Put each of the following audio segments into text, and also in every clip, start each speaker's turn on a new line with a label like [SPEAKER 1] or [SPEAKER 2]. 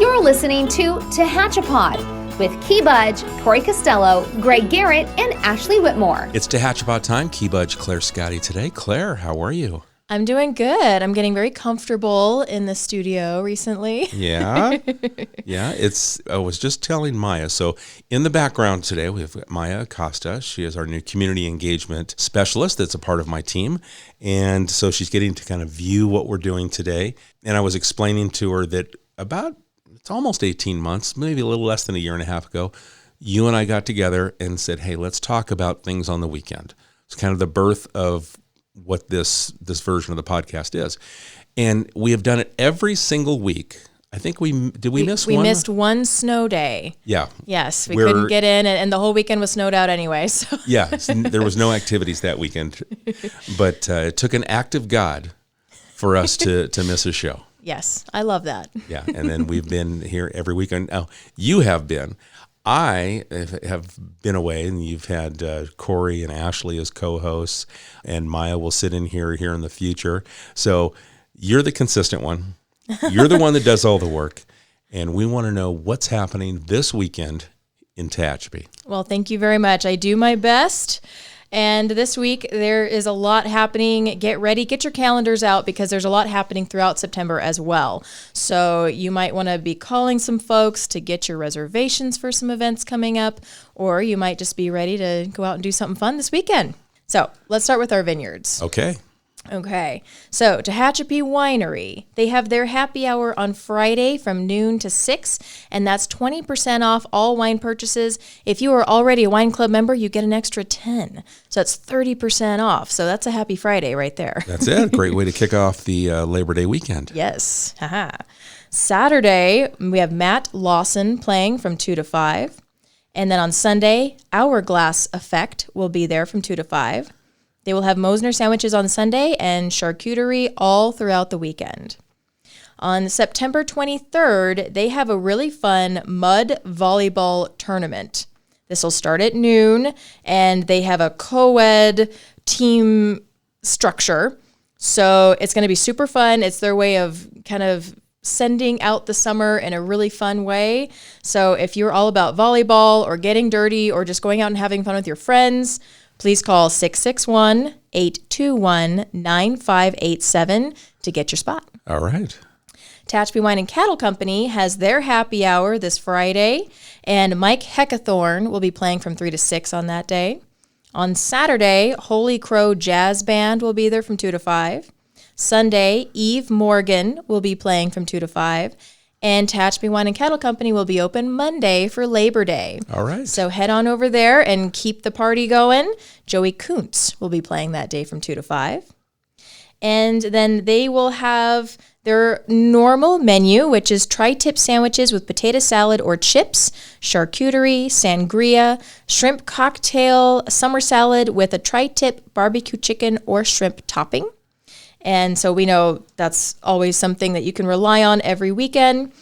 [SPEAKER 1] You're listening to Tehachapi with Key Budge, Corey Costello, Greg Garrett, and Ashley Whitmore.
[SPEAKER 2] It's Tehachapi time. Key Budge, Claire Scotty today. Claire, how are you?
[SPEAKER 3] I'm doing good. I'm getting very comfortable in the studio recently.
[SPEAKER 2] Yeah. I was just telling Maya. So in the background today, we have Maya Acosta. She is our new community engagement specialist that's a part of my team. And so she's getting to kind of view what we're doing today. And I was explaining to her that it's almost 18 months, maybe a little less than a year and a half ago, you and I got together and said, hey, let's talk about things on the weekend. It's kind of the birth of what this version of the podcast is. And we have done it every single week. I think we miss one?
[SPEAKER 3] We missed one snow day.
[SPEAKER 2] Yeah.
[SPEAKER 3] Yes, we couldn't get in, and the whole weekend was snowed out anyway. So.
[SPEAKER 2] Yeah, there was no activities that weekend. But it took an act of God for us to miss a show.
[SPEAKER 3] Yes, I love that.
[SPEAKER 2] Yeah, and then we've been here every weekend. Now, you have been. I have been away, and you've had Corey and Ashley as co-hosts, and Maya will sit in here in the future. So you're the consistent one. You're the one that does all the work, and we want to know what's happening this weekend in Tehachapi.
[SPEAKER 3] Well, thank you very much. I do my best. And this week, there is a lot happening. Get ready. Get your calendars out because there's a lot happening throughout September as well. So you might want to be calling some folks to get your reservations for some events coming up, or you might just be ready to go out and do something fun this weekend. So let's start with our vineyards. Okay, so Tehachapi Winery, they have their happy hour on Friday from noon to 6, and that's 20% off all wine purchases. If you are already a wine club member, you get an extra 10, so that's 30% off. So that's a happy Friday right there.
[SPEAKER 2] That's it. Great way to kick off the Labor Day weekend.
[SPEAKER 3] Yes. Saturday, we have Matt Lawson playing from 2 to 5, and then on Sunday, Hourglass Effect will be there from 2 to 5. They will have Mosner sandwiches on Sunday and charcuterie all throughout the weekend. On September 23rd, they have a really fun mud volleyball tournament. This will start at noon, and they have a co-ed team structure. So it's going to be super fun. It's their way of kind of sending out the summer in a really fun way. So if you're all about volleyball or getting dirty or just going out and having fun with your friends, please call 661-821-9587 to get your spot.
[SPEAKER 2] All right.
[SPEAKER 3] Tehachapi Wine and Cattle Company has their happy hour this Friday, and Mike Heckathorn will be playing from 3 to 6 on that day. On Saturday, Holy Crow Jazz Band will be there from 2 to 5. Sunday, Eve Morgan will be playing from 2 to 5. And Tehachapi Wine and Cattle Company will be open Monday for Labor Day.
[SPEAKER 2] All right.
[SPEAKER 3] So head on over there and keep the party going. Joey Kuntz will be playing that day from 2 to 5. And then they will have their normal menu, which is tri-tip sandwiches with potato salad or chips, charcuterie, sangria, shrimp cocktail, summer salad with a tri-tip barbecue chicken or shrimp topping. And so we know that's always something that you can rely on every weekend.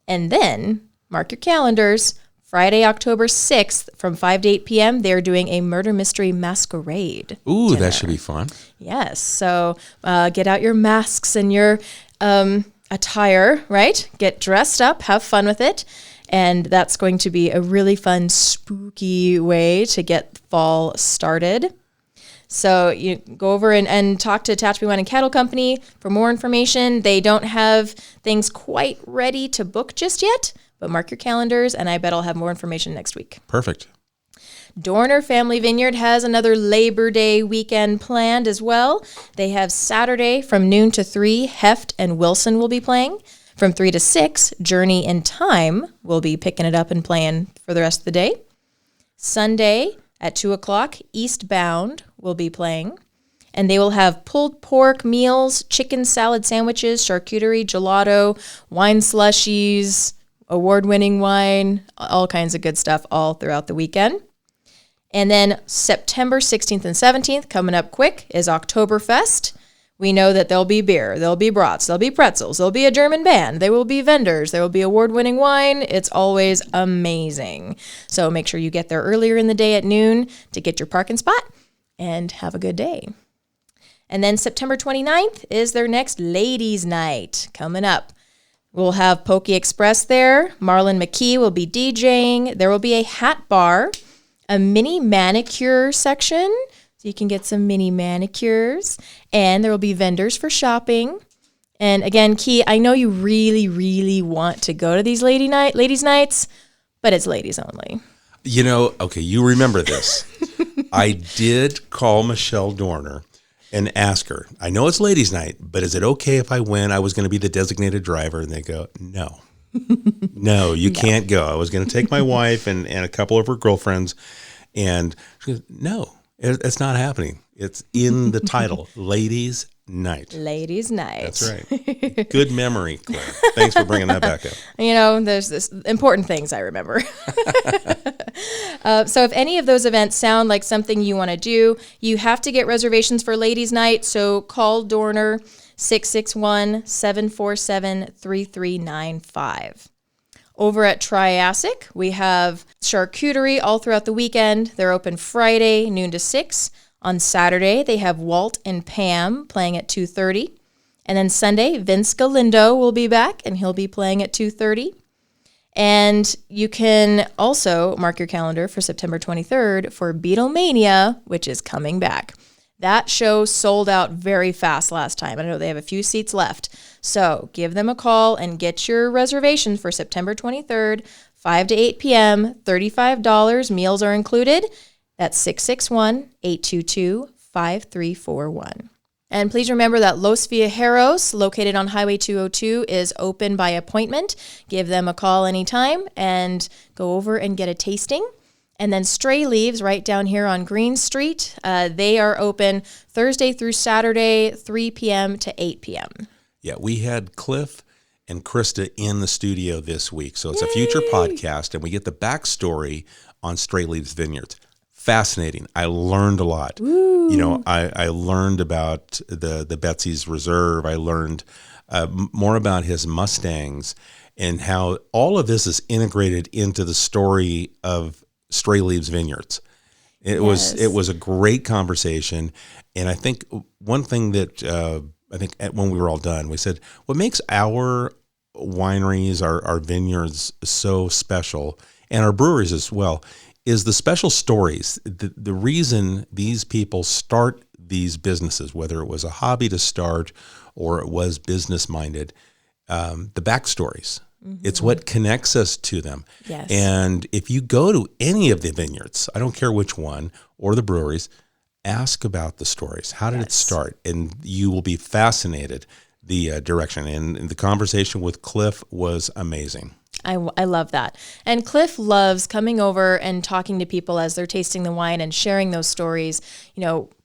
[SPEAKER 3] And then, mark your calendars, Friday, October 6th from 5 to 8 p.m., they're doing a murder mystery masquerade.
[SPEAKER 2] Ooh,
[SPEAKER 3] dinner.
[SPEAKER 2] That should be fun.
[SPEAKER 3] Yes. So get out your masks and your attire, right? Get dressed up, have fun with it. And that's going to be a really fun, spooky way to get fall started. So you go over and talk to Tehachapi Wine and Cattle Company for more information. They don't have things quite ready to book just yet, but mark your calendars, and I bet I'll have more information next week.
[SPEAKER 2] Perfect.
[SPEAKER 3] Dorner Family Vineyard has another Labor Day weekend planned as well. They have Saturday from noon to 3, Heft and Wilson will be playing. From 3 to 6, Journey in Time will be picking it up and playing for the rest of the day. Sunday at 2 o'clock, Eastbound will be playing, and they will have pulled pork meals, chicken salad sandwiches, charcuterie, gelato, wine slushies, award-winning wine, all kinds of good stuff all throughout the weekend. And then September 16th and 17th, coming up quick, is Oktoberfest. We know that there'll be beer, there'll be brats, there'll be pretzels, there'll be a German band, there will be vendors, there will be award-winning wine. It's always amazing. So make sure you get there earlier in the day at noon to get your parking spot and have a good day. And then September 29th is their next ladies' night coming up. We'll have Pokey Express there. Marlon McKee will be DJing. There will be a hat bar, a mini manicure section, so you can get some mini manicures. And there will be vendors for shopping. And again, Key, I know you really, really want to go to these ladies' nights, but it's ladies only.
[SPEAKER 2] Okay, you remember this. I did call Michelle Dorner and ask her, I know it's ladies' night, but is it okay if I win? I was going to be the designated driver. And they go, no, you can't go. I was going to take my wife and a couple of her girlfriends. And she goes, no, it's not happening. It's in the title, Ladies' Night.
[SPEAKER 3] Ladies' Night.
[SPEAKER 2] That's right. Good memory, Claire. Thanks for bringing that back up.
[SPEAKER 3] There's this important things I remember. So if any of those events sound like something you want to do, you have to get reservations for Ladies' Night. So call Dorner 661-747-3395. Over at Triassic, we have charcuterie all throughout the weekend. They're open Friday, noon to 6. On Saturday, they have Walt and Pam playing at 2:30. And then Sunday, Vince Galindo will be back, and he'll be playing at 2:30. And you can also mark your calendar for September 23rd for Beatlemania, which is coming back. That show sold out very fast last time. I know they have a few seats left. So give them a call and get your reservation for September 23rd, 5 to 8 p.m., $35. Meals are included. That's 661-822-5341. And please remember that Los Viajeros, located on Highway 202, is open by appointment. Give them a call anytime and go over and get a tasting. And then Stray Leaves, right down here on Green Street, they are open Thursday through Saturday, 3 p.m. to 8 p.m.
[SPEAKER 2] Yeah, we had Cliff and Krista in the studio this week. So it's a future podcast, and we get the backstory on Stray Leaves Vineyards. Fascinating. I learned a lot. Ooh. I learned about the Betsy's Reserve. I learned more about his Mustangs and how all of this is integrated into the story of Stray Leaves Vineyards. It was a great conversation, and I think one thing that I think when we were all done, we said what makes our wineries, our vineyards so special, and our breweries as well, is the special stories. The reason these people start these businesses, whether it was a hobby to start or it was business minded, the backstories. Mm-hmm. It's what connects us to them.
[SPEAKER 3] Yes.
[SPEAKER 2] And if you go to any of the vineyards, I don't care which one, or the breweries, ask about the stories. How did it start? And you will be fascinated the direction. And the conversation with Cliff was amazing.
[SPEAKER 3] I love that. And Cliff loves coming over and talking to people as they're tasting the wine and sharing those stories,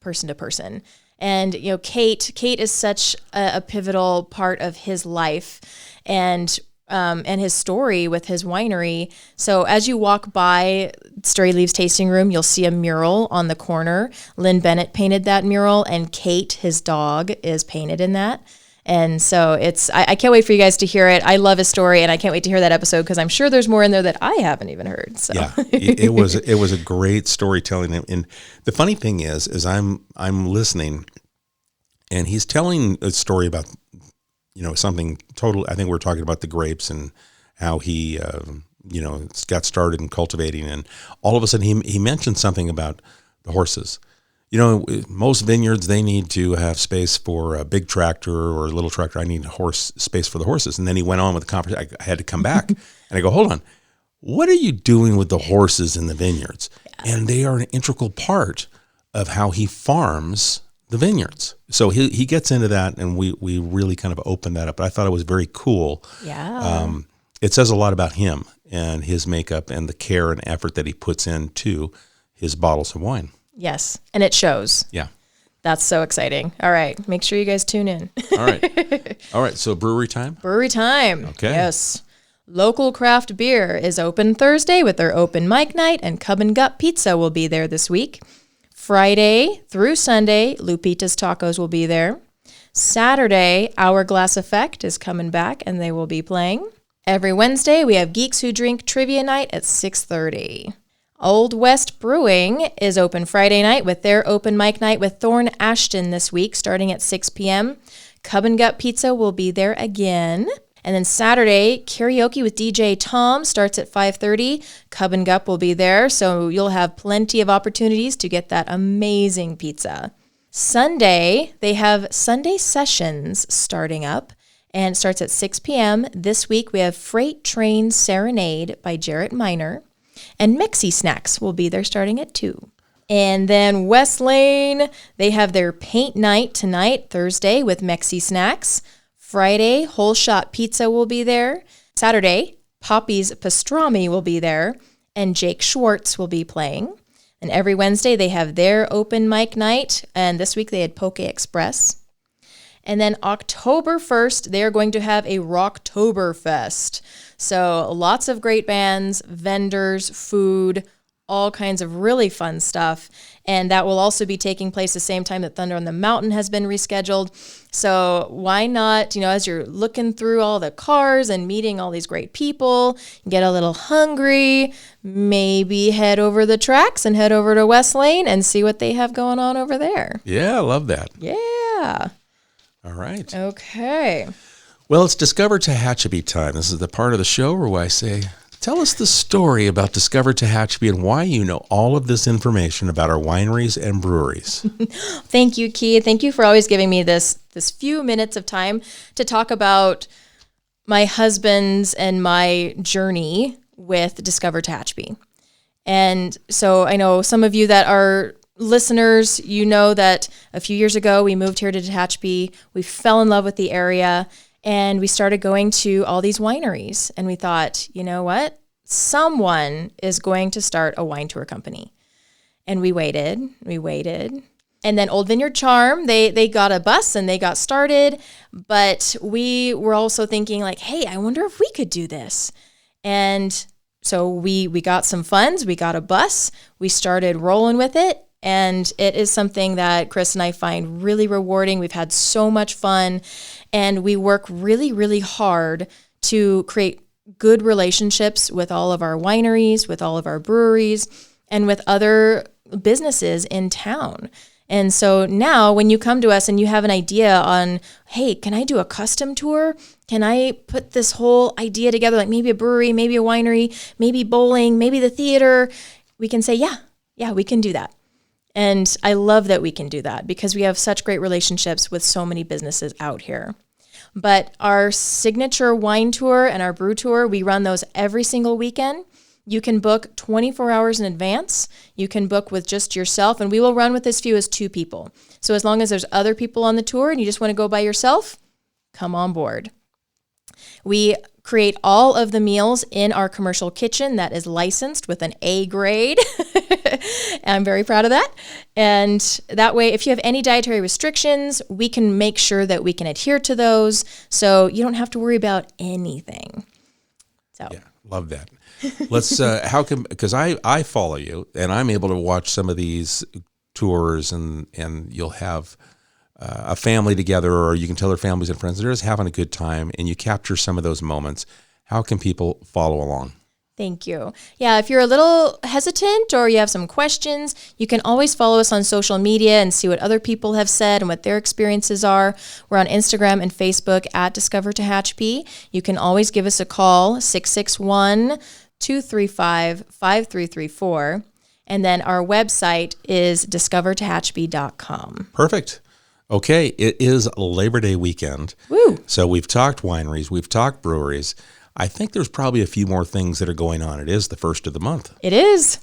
[SPEAKER 3] person to person. And, Kate is such a pivotal part of his life and his story with his winery. So as you walk by Stray Leaves Tasting Room, you'll see a mural on the corner. Lynn Bennett painted that mural, and Kate, his dog, is painted in that. And so I can't wait for you guys to hear it. I love his story, and I can't wait to hear that episode because I'm sure there's more in there that I haven't even heard. So.
[SPEAKER 2] Yeah, it was a great storytelling. And the funny thing is I'm listening, and he's telling a story about something total. I think we're talking about the grapes and how he got started in cultivating, and all of a sudden he mentioned something about the horses. Most vineyards, they need to have space for a big tractor or a little tractor. I need space for the horses. And then he went on with the conversation. I had to come back and I go, hold on. What are you doing with the horses in the vineyards? And they are an integral part of how he farms the vineyards. So he gets into that, and we really kind of opened that up. But I thought it was very cool.
[SPEAKER 3] Yeah.
[SPEAKER 2] It says a lot about him and his makeup and the care and effort that he puts into his bottles of wine.
[SPEAKER 3] Yes, and it shows.
[SPEAKER 2] Yeah.
[SPEAKER 3] That's so exciting. All right, make sure you guys tune in.
[SPEAKER 2] All right, so brewery time?
[SPEAKER 3] Brewery time.
[SPEAKER 2] Okay.
[SPEAKER 3] Yes. Local Craft Beer is open Thursday with their open mic night, and Cub and Gut Pizza will be there this week. Friday through Sunday, Lupita's Tacos will be there. Saturday, Hourglass Effect is coming back, and they will be playing. Every Wednesday, we have Geeks Who Drink Trivia Night at 6:30. Old West Brewing is open Friday night with their open mic night with Thorn Ashton this week, starting at 6 p.m. Cub and Gut Pizza will be there again. And then Saturday, karaoke with DJ Tom starts at 5:30. Cub and Gup will be there, so you'll have plenty of opportunities to get that amazing pizza. Sunday, they have Sunday sessions starting up, and it starts at 6 p.m. This week, we have Freight Train Serenade by Jarrett Miner, and Mexi Snacks will be there starting at 2. And then West Lane, they have their paint night tonight, Thursday, with Mexi Snacks. Friday, Whole Shot Pizza will be there. Saturday, Poppy's Pastrami will be there, and Jake Schwartz will be playing. And every Wednesday, they have their open mic night, and this week they had Poke Express. And then October 1st, they're going to have a Rocktoberfest. So lots of great bands, vendors, food, all kinds of really fun stuff. And that will also be taking place the same time that Thunder on the Mountain has been rescheduled. So why not, as you're looking through all the cars and meeting all these great people, get a little hungry, maybe head over the tracks and head over to West Lane and see what they have going on over there.
[SPEAKER 2] Yeah, I love that.
[SPEAKER 3] Yeah.
[SPEAKER 2] All right.
[SPEAKER 3] Okay.
[SPEAKER 2] Well, it's Discover Tehachapi time. This is the part of the show where I say, tell us the story about Discover Tehachapi and why you know all of this information about our wineries and breweries.
[SPEAKER 3] Thank you, Key. Thank you for always giving me this few minutes of time to talk about my husband's and my journey with Discover Tehachapi. And so I know some of you that are listeners, you know that a few years ago we moved here to Tehachapi. We fell in love with the area. And we started going to all these wineries, and we thought, you know what? Someone is going to start a wine tour company. And we waited. And then Old Vineyard Charm, they got a bus and they got started. But we were also thinking like, hey, I wonder if we could do this. And so we got some funds, we got a bus, we started rolling with it. And it is something that Chris and I find really rewarding. We've had so much fun, and we work really, really hard to create good relationships with all of our wineries, with all of our breweries, and with other businesses in town. And so now when you come to us and you have an idea on, hey, can I do a custom tour? Can I put this whole idea together, like maybe a brewery, maybe a winery, maybe bowling, maybe the theater? We can say, yeah, we can do that. And I love that we can do that because we have such great relationships with so many businesses out here. But our signature wine tour and our brew tour, we run those every single weekend. You can book 24 hours in advance. You can book with just yourself, and we will run with as few as 2 people. So as long as there's other people on the tour and you just want to go by yourself, come on board. We create all of the meals in our commercial kitchen that is licensed with an A grade. I'm very proud of that. And that way, if you have any dietary restrictions, we can make sure that we can adhere to those so you don't have to worry about anything. So
[SPEAKER 2] yeah, love that. Let's, because I follow you and I'm able to watch some of these tours and you'll have a family together, or you can tell their families and friends they're just having a good time, and you capture some of those moments. How can people follow along?
[SPEAKER 3] Thank you. Yeah, if you're a little hesitant or you have some questions, you can always follow us on social media and see what other people have said and what their experiences are. We're on Instagram and Facebook at Discover Tehachapi. You can always give us a call, 661-235-5334. And then our website is discovertehachapi.com.
[SPEAKER 2] Perfect. Okay, it is Labor Day weekend.
[SPEAKER 3] Woo!
[SPEAKER 2] So we've talked wineries, we've talked breweries. I think there's probably a few more things that are going on. It is the first of the month.
[SPEAKER 3] It is.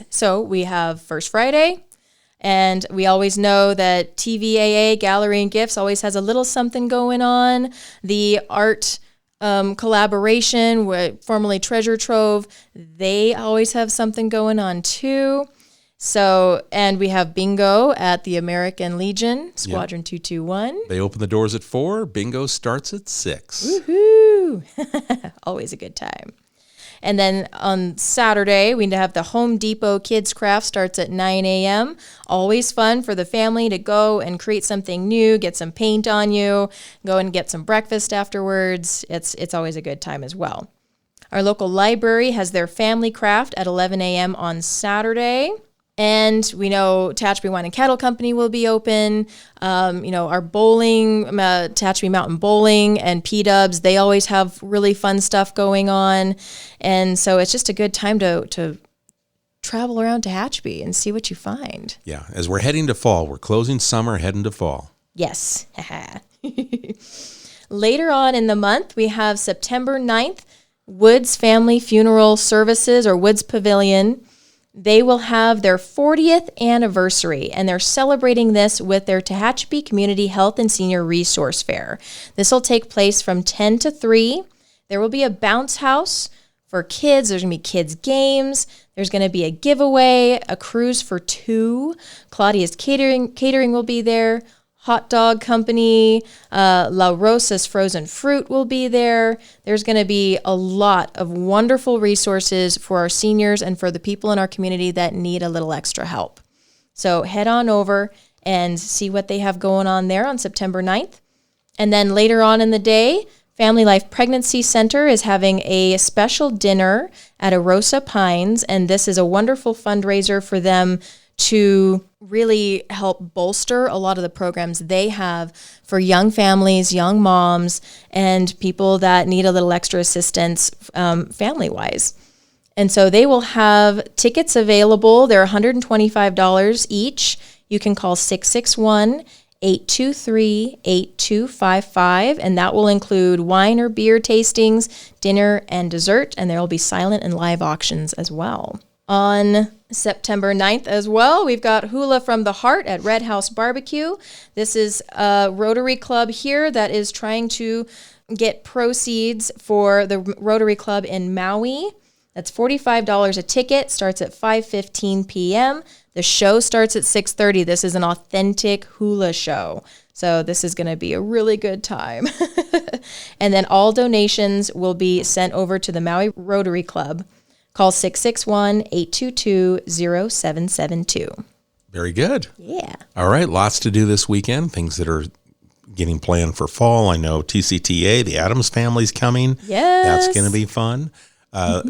[SPEAKER 3] So we have First Friday, and we always know that TVAA, Gallery and Gifts, always has a little something going on. The art collaboration, formerly Treasure Trove, they always have something going on too. So, and we have bingo at the American Legion, Squadron 221.
[SPEAKER 2] They open the doors at 4. Bingo starts at 6.
[SPEAKER 3] Woohoo! Always a good time. And then on Saturday, we have the Home Depot Kids Craft starts at 9 a.m. Always fun for the family to go and create something new, get some paint on you, go and get some breakfast afterwards. It's always a good time as well. Our local library has their family craft at 11 a.m. on Saturday. And we know Tehachapi Wine and Cattle Company will be open. Our bowling, Tehachapi Mountain Bowling and P-Dubs, they always have really fun stuff going on. And so it's just a good time to travel around Tehachapi and see what you find.
[SPEAKER 2] Yeah, as we're heading to fall, we're closing summer, heading to fall.
[SPEAKER 3] Yes. Later on in the month, we have September 9th, Woods Family Funeral Services, or Woods Pavilion. They will have their 40th anniversary, and they're celebrating this with their Tehachapi Community Health and Senior Resource Fair. This will take place from 10 to 3. There will be a bounce house for kids. There's going to be kids' games. There's going to be a giveaway, a cruise for 2. Claudia's Catering will be there. Hot Dog Company, La Rosa's Frozen Fruit will be there. There's going to be a lot of wonderful resources for our seniors and for the people in our community that need a little extra help. So head on over and see what they have going on there on September 9th. And then later on in the day, Family Life Pregnancy Center is having a special dinner at Arosa Pines, and this is a wonderful fundraiser for them to really help bolster a lot of the programs they have for young families, young moms, and people that need a little extra assistance family-wise. And so they will have tickets available. They're $125 each. You can call 661-823-8255, and that will include wine or beer tastings, dinner, and dessert, and there will be silent and live auctions as well. On September 9th as well, we've got Hula from the Heart at Red House Barbecue. This is a Rotary Club here that is trying to get proceeds for the Rotary Club in Maui. That's $45 a ticket, starts at 5:15 p.m. The show starts at 6:30. This is an authentic hula show. So this is going to be a really good time. And then all donations will be sent over to the Maui Rotary Club. Call 661-822-0772.
[SPEAKER 2] Very good.
[SPEAKER 3] Yeah.
[SPEAKER 2] All right, lots to do this weekend, things that are getting planned for fall. I know TCTA, the Addams family's coming.
[SPEAKER 3] Yes.
[SPEAKER 2] That's going to be fun.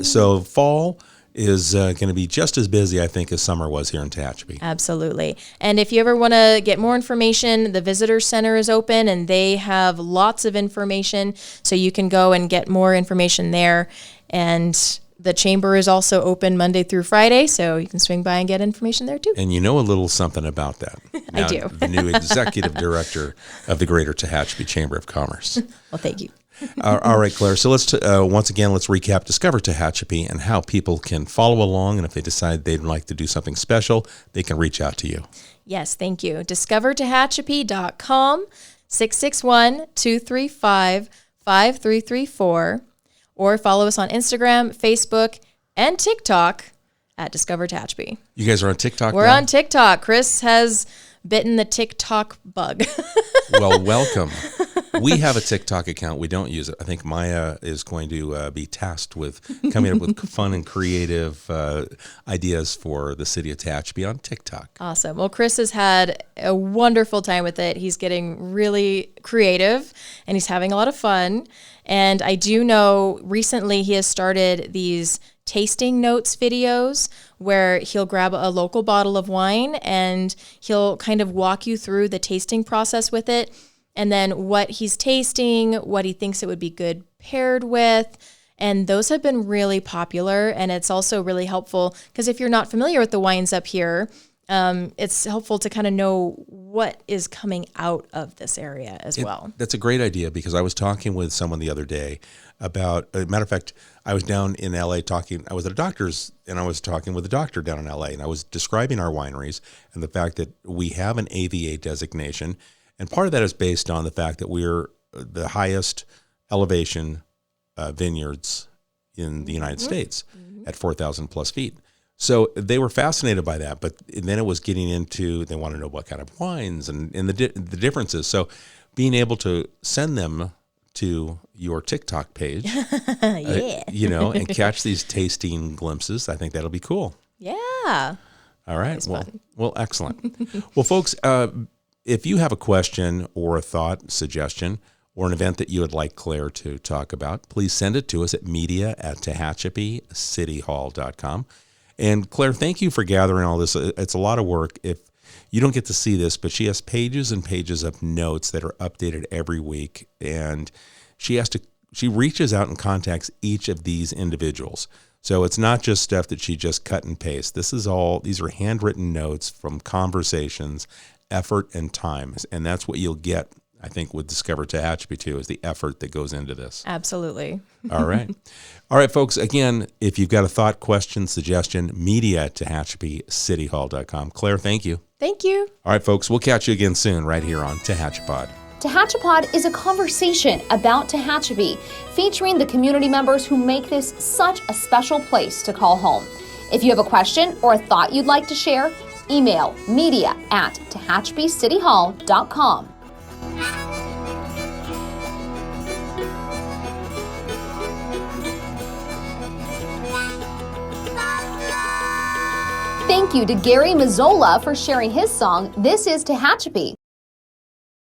[SPEAKER 2] So fall is going to be just as busy, I think, as summer was here in Tehachapi.
[SPEAKER 3] Absolutely. And if you ever want to get more information, the Visitor Center is open, and they have lots of information, so you can go and get more information there. And the chamber is also open Monday through Friday, so you can swing by and get information there too.
[SPEAKER 2] And you know a little something about that.
[SPEAKER 3] I do.
[SPEAKER 2] The new executive director of the Greater Tehachapi Chamber of Commerce.
[SPEAKER 3] Well, thank you.
[SPEAKER 2] All right, Claire. So let's once again, let's recap Discover Tehachapi and how people can follow along. And if they decide they'd like to do something special, they can reach out to you.
[SPEAKER 3] Yes, thank you. DiscoverTehachapi.com, 661-235-5334. Or follow us on Instagram, Facebook, and TikTok at Discover Tehachapi.
[SPEAKER 2] You guys are on TikTok
[SPEAKER 3] We're
[SPEAKER 2] now?
[SPEAKER 3] on TikTok. Chris has bitten the TikTok bug.
[SPEAKER 2] Well, welcome. We have a TikTok account. We don't use it. I think Maya is going to be tasked with coming up with fun and creative ideas for the city of Tehachapi on TikTok.
[SPEAKER 3] Awesome. Well, Chris has had a wonderful time with it. He's getting really creative, and he's having a lot of fun. And I do know recently he has started these tasting notes videos where he'll grab a local bottle of wine and he'll kind of walk you through the tasting process with it, and then what he's tasting, what he thinks it would be good paired with. And those have been really popular, and it's also really helpful because if you're not familiar with the wines up here, it's helpful to kind of know what is coming out of this area as well.
[SPEAKER 2] That's a great idea, because I was talking with someone the other day about, a matter of fact, I was down in LA I was at a doctor's, and I was talking with a doctor down in LA, and I was describing our wineries and the fact that we have an AVA designation. And part of that is based on the fact that we're the highest elevation vineyards in the United States at 4,000 plus feet. So they were fascinated by that, but then it was getting into, they want to know what kind of wines and the differences. So being able to send them to your TikTok page,
[SPEAKER 3] Yeah.
[SPEAKER 2] and catch these tasting glimpses, I think that'll be cool.
[SPEAKER 3] Yeah.
[SPEAKER 2] All right.
[SPEAKER 3] Fun.
[SPEAKER 2] Well, excellent. Well, folks, if you have a question or a thought, suggestion, or an event that you would like Claire to talk about, please send it to us at media@tehachapicityhall.com. And Claire, thank you for gathering all this. It's a lot of work. If you don't get to see this, but she has pages and pages of notes that are updated every week. And she reaches out and contacts each of these individuals. So it's not just stuff that she just cut and paste. These are handwritten notes from conversations, effort, and time. And that's what you'll get, I think, with Discover Tehachapi too, is the effort that goes into this.
[SPEAKER 3] Absolutely.
[SPEAKER 2] All right. All right, folks. Again, if you've got a thought, question, suggestion, media@TehachapiCityHall.com. Claire, thank you.
[SPEAKER 3] Thank you.
[SPEAKER 2] All right, folks. We'll catch you again soon right here on Tehachapod.
[SPEAKER 1] Tehachapod is a conversation about Tehachapi, featuring the community members who make this such a special place to call home. If you have a question or a thought you'd like to share, email media@TehachapiCityHall.com. Thank you to Gary Mazzola for sharing his song, This is Tehachapi.